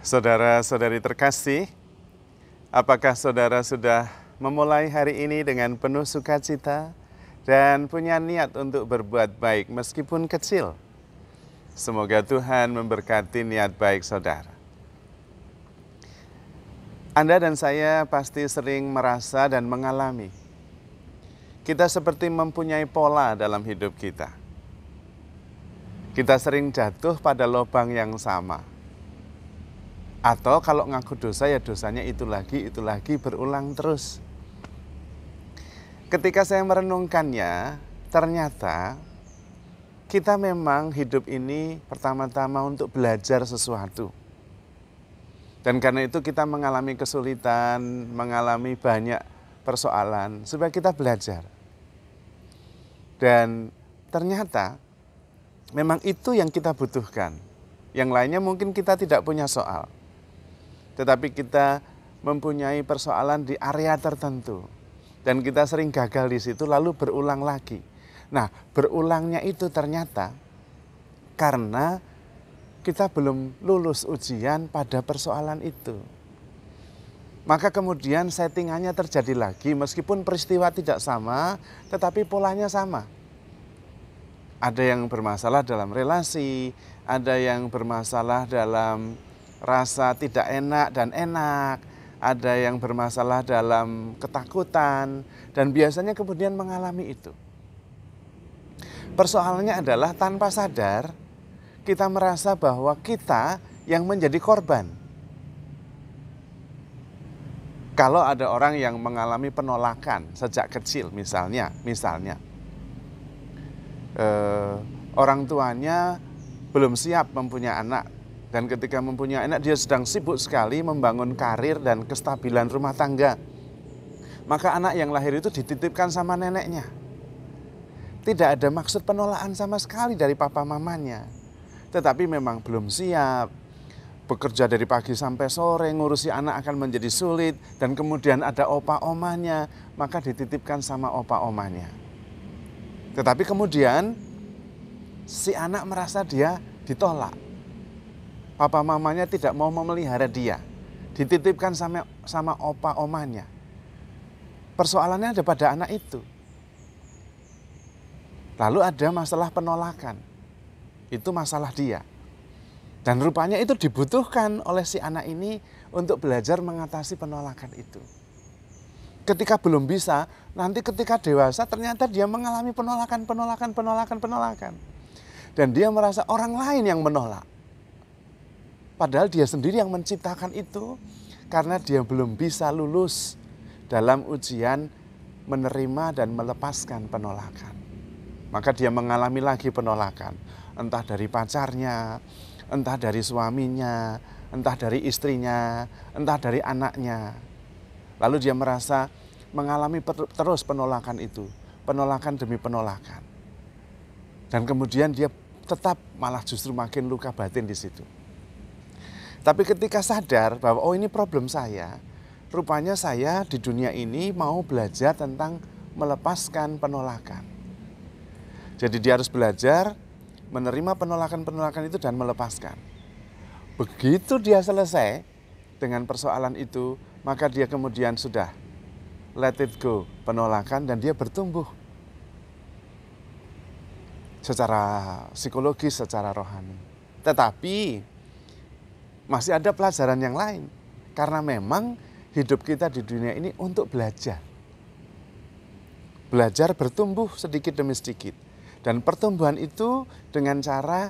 Saudara-saudari terkasih, apakah saudara sudah memulai hari ini dengan penuh sukacita dan punya niat untuk berbuat baik meskipun kecil? Semoga Tuhan memberkati niat baik saudara. Anda dan saya pasti sering merasa dan mengalami kita seperti mempunyai pola dalam hidup kita. Kita sering jatuh pada lubang yang sama. Atau kalau ngaku dosa ya dosanya itu lagi berulang terus. Ketika saya merenungkannya, ternyata kita memang hidup ini pertama-tama untuk belajar sesuatu. Dan karena itu kita mengalami kesulitan, mengalami banyak persoalan supaya kita belajar. Dan ternyata memang itu yang kita butuhkan. Yang lainnya mungkin kita tidak punya soal. Tetapi kita mempunyai persoalan di area tertentu. Dan kita sering gagal di situ lalu berulang lagi. Nah, berulangnya itu ternyata karena kita belum lulus ujian pada persoalan itu. Maka kemudian settingannya terjadi lagi meskipun peristiwa tidak sama, tetapi polanya sama. Ada yang bermasalah dalam relasi, ada yang bermasalah dalam rasa tidak enak dan enak, ada yang bermasalah dalam ketakutan, dan biasanya kemudian mengalami itu. Persoalannya adalah tanpa sadar kita merasa bahwa kita yang menjadi korban. Kalau ada orang yang mengalami penolakan sejak kecil misalnya orang tuanya belum siap mempunyai anak. Dan ketika mempunyai anak, dia sedang sibuk sekali membangun karir dan kestabilan rumah tangga. Maka anak yang lahir itu dititipkan sama neneknya. Tidak ada maksud penolakan sama sekali dari papa mamanya. Tetapi memang belum siap. Bekerja dari pagi sampai sore, ngurusi anak akan menjadi sulit. Dan kemudian ada opa omanya, maka dititipkan sama opa omanya. Tetapi kemudian si anak merasa dia ditolak. Papa mamanya tidak mau memelihara dia. Dititipkan sama opa omanya. Persoalannya ada pada anak itu. Lalu ada masalah penolakan. Itu masalah dia. Dan rupanya itu dibutuhkan oleh si anak ini untuk belajar mengatasi penolakan itu. Ketika belum bisa, nanti ketika dewasa ternyata dia mengalami penolakan. Dan dia merasa orang lain yang menolak. Padahal dia sendiri yang menciptakan itu karena dia belum bisa lulus dalam ujian menerima dan melepaskan penolakan. Maka dia mengalami lagi penolakan. Entah dari pacarnya, entah dari suaminya, entah dari istrinya, entah dari anaknya. Lalu dia merasa mengalami terus penolakan itu. Penolakan demi penolakan. Dan kemudian dia tetap malah justru makin luka batin di situ. Tapi ketika sadar bahwa oh ini problem saya, rupanya saya di dunia ini mau belajar tentang melepaskan penolakan. Jadi dia harus belajar menerima penolakan-penolakan itu dan melepaskan. Begitu dia selesai dengan persoalan itu, maka dia kemudian sudah let it go penolakan dan dia bertumbuh. Secara psikologis, secara rohani. Tetapi masih ada pelajaran yang lain. Karena memang hidup kita di dunia ini untuk belajar. Belajar bertumbuh sedikit demi sedikit. Dan pertumbuhan itu dengan cara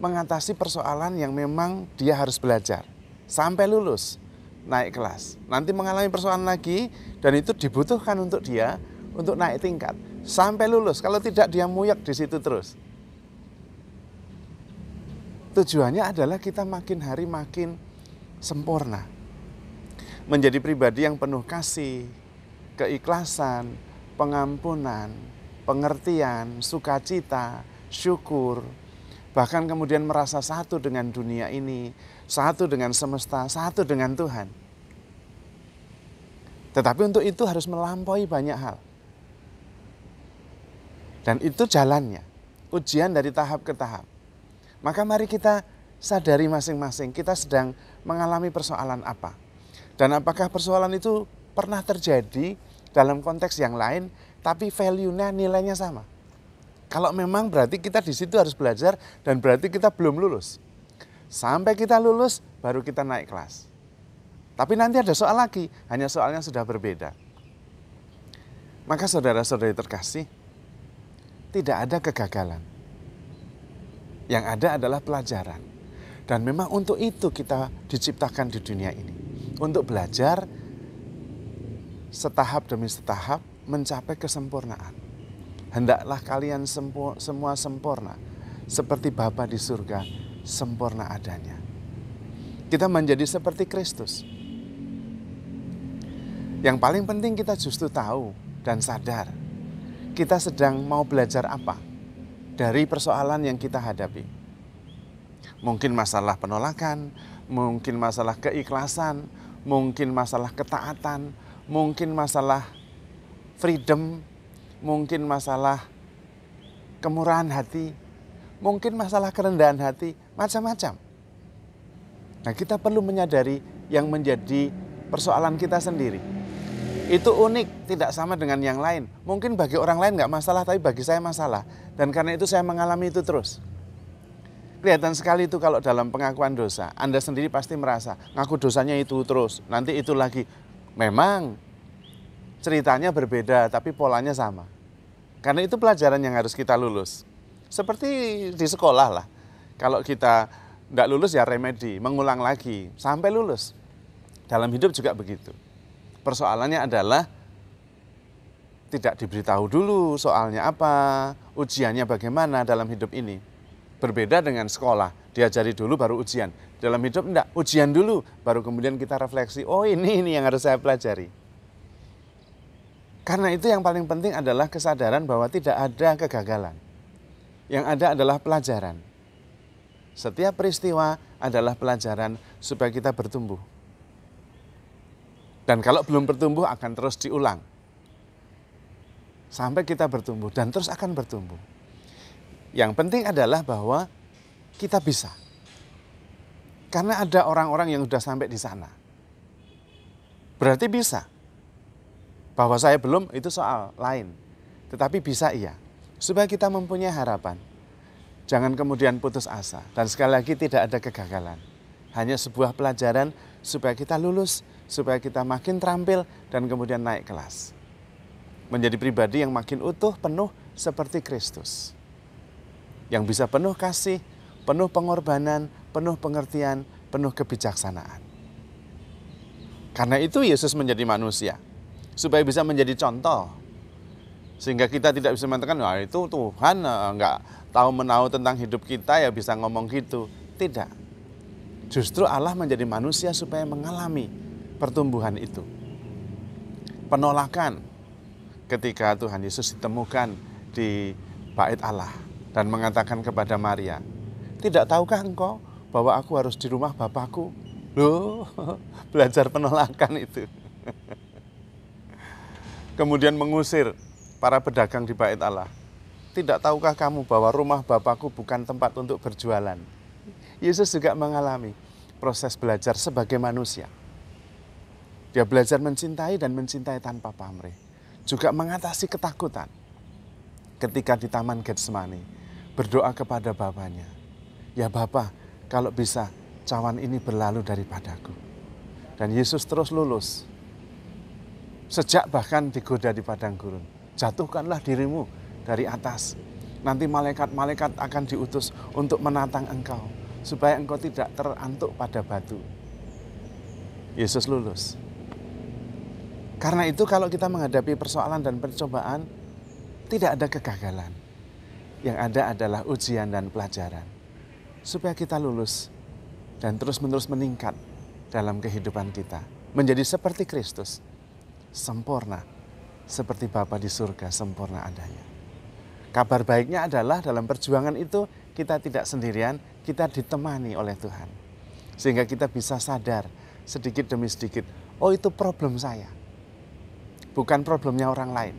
mengatasi persoalan yang memang dia harus belajar. Sampai lulus, naik kelas. Nanti mengalami persoalan lagi dan itu dibutuhkan untuk dia untuk naik tingkat. Sampai lulus, kalau tidak dia muyak di situ terus. Tujuannya adalah kita makin hari makin sempurna. Menjadi pribadi yang penuh kasih, keikhlasan, pengampunan, pengertian, sukacita, syukur. Bahkan kemudian merasa satu dengan dunia ini, satu dengan semesta, satu dengan Tuhan. Tetapi untuk itu harus melampaui banyak hal. Dan itu jalannya, ujian dari tahap ke tahap. Maka mari kita sadari masing-masing kita sedang mengalami persoalan apa. Dan apakah persoalan itu pernah terjadi dalam konteks yang lain, tapi value-nya, nilainya sama. Kalau memang berarti kita di situ harus belajar dan berarti kita belum lulus. Sampai kita lulus, baru kita naik kelas. Tapi nanti ada soal lagi, hanya soalnya sudah berbeda. Maka saudara-saudari terkasih, tidak ada kegagalan. Yang ada adalah pelajaran. Dan memang untuk itu kita diciptakan di dunia ini. Untuk belajar setahap demi setahap mencapai kesempurnaan. Hendaklah kalian semua sempurna, seperti Bapa di surga sempurna adanya. Kita menjadi seperti Kristus. Yang paling penting kita justru tahu dan sadar, kita sedang mau belajar apa dari persoalan yang kita hadapi. Mungkin masalah penolakan, mungkin masalah keikhlasan, mungkin masalah ketaatan, mungkin masalah freedom, mungkin masalah kemurahan hati, mungkin masalah kerendahan hati, macam-macam. Nah, kita perlu menyadari yang menjadi persoalan kita sendiri. Itu unik, tidak sama dengan yang lain. Mungkin bagi orang lain nggak masalah, tapi bagi saya masalah. Dan karena itu saya mengalami itu terus. Kelihatan sekali itu kalau dalam pengakuan dosa. Anda sendiri pasti merasa, ngaku dosanya itu terus, nanti itu lagi. Memang ceritanya berbeda, tapi polanya sama. Karena itu pelajaran yang harus kita lulus. Seperti di sekolah lah. Kalau kita tidak lulus ya remedi, mengulang lagi, sampai lulus. Dalam hidup juga begitu. Persoalannya adalah tidak diberitahu dulu soalnya apa, ujiannya bagaimana dalam hidup ini. Berbeda dengan sekolah, diajari dulu baru ujian. Dalam hidup enggak, ujian dulu, baru kemudian kita refleksi, oh ini yang harus saya pelajari. Karena itu yang paling penting adalah kesadaran bahwa tidak ada kegagalan. Yang ada adalah pelajaran. Setiap peristiwa adalah pelajaran supaya kita bertumbuh. Dan kalau belum bertumbuh akan terus diulang. Sampai kita bertumbuh dan terus akan bertumbuh. Yang penting adalah bahwa kita bisa. Karena ada orang-orang yang sudah sampai di sana. Berarti bisa. Bahwa saya belum, itu soal lain. Tetapi bisa iya. Supaya kita mempunyai harapan. Jangan kemudian putus asa. Dan sekali lagi tidak ada kegagalan. Hanya sebuah pelajaran supaya kita lulus, supaya kita makin terampil dan kemudian naik kelas. Menjadi pribadi yang makin utuh, penuh seperti Kristus. Yang bisa penuh kasih, penuh pengorbanan, penuh pengertian, penuh kebijaksanaan. Karena itu Yesus menjadi manusia, supaya bisa menjadi contoh. Sehingga kita tidak bisa mengatakan, wah itu Tuhan nggak tahu menahu tentang hidup kita ya bisa ngomong gitu. Tidak. Justru Allah menjadi manusia supaya mengalami pertumbuhan itu. Penolakan ketika Tuhan Yesus ditemukan di Bait Allah. Dan mengatakan kepada Maria, tidak tahukah engkau bahwa aku harus di rumah Bapakku? Loh, belajar penolakan itu. Kemudian mengusir para pedagang di Bait Allah. Tidak tahukah kamu bahwa rumah Bapakku bukan tempat untuk berjualan? Yesus juga mengalami proses belajar sebagai manusia. Dia belajar mencintai dan mencintai tanpa pamrih. Juga mengatasi ketakutan ketika di Taman Getsemani. Berdoa kepada Bapaknya, ya Bapa, kalau bisa cawan ini berlalu daripadaku. Dan Yesus terus lulus. Sejak bahkan digoda di padang gurun. Jatuhkanlah dirimu dari atas. Nanti malaikat-malaikat akan diutus untuk menantang engkau. Supaya engkau tidak terantuk pada batu. Yesus lulus. Karena itu kalau kita menghadapi persoalan dan percobaan, tidak ada kegagalan. Yang ada adalah ujian dan pelajaran. Supaya kita lulus dan terus-menerus meningkat dalam kehidupan kita. Menjadi seperti Kristus. Sempurna. Seperti Bapa di surga sempurna adanya. Kabar baiknya adalah dalam perjuangan itu kita tidak sendirian, kita ditemani oleh Tuhan. Sehingga kita bisa sadar sedikit demi sedikit, oh itu problem saya. Bukan problemnya orang lain.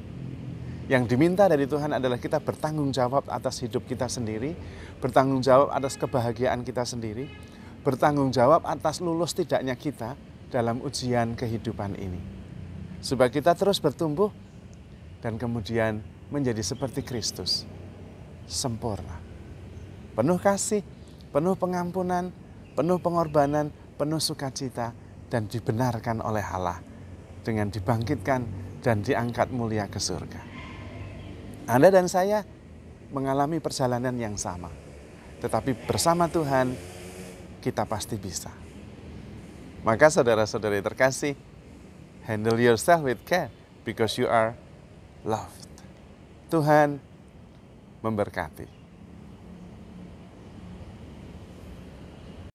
Yang diminta dari Tuhan adalah kita bertanggung jawab atas hidup kita sendiri, bertanggung jawab atas kebahagiaan kita sendiri, bertanggung jawab atas lulus tidaknya kita dalam ujian kehidupan ini. Supaya kita terus bertumbuh dan kemudian menjadi seperti Kristus, sempurna. Penuh kasih, penuh pengampunan, penuh pengorbanan, penuh sukacita, dan dibenarkan oleh Allah dengan dibangkitkan dan diangkat mulia ke surga. Anda dan saya mengalami perjalanan yang sama, tetapi bersama Tuhan kita pasti bisa. Maka saudara-saudari terkasih, handle yourself with care because you are loved. Tuhan memberkati.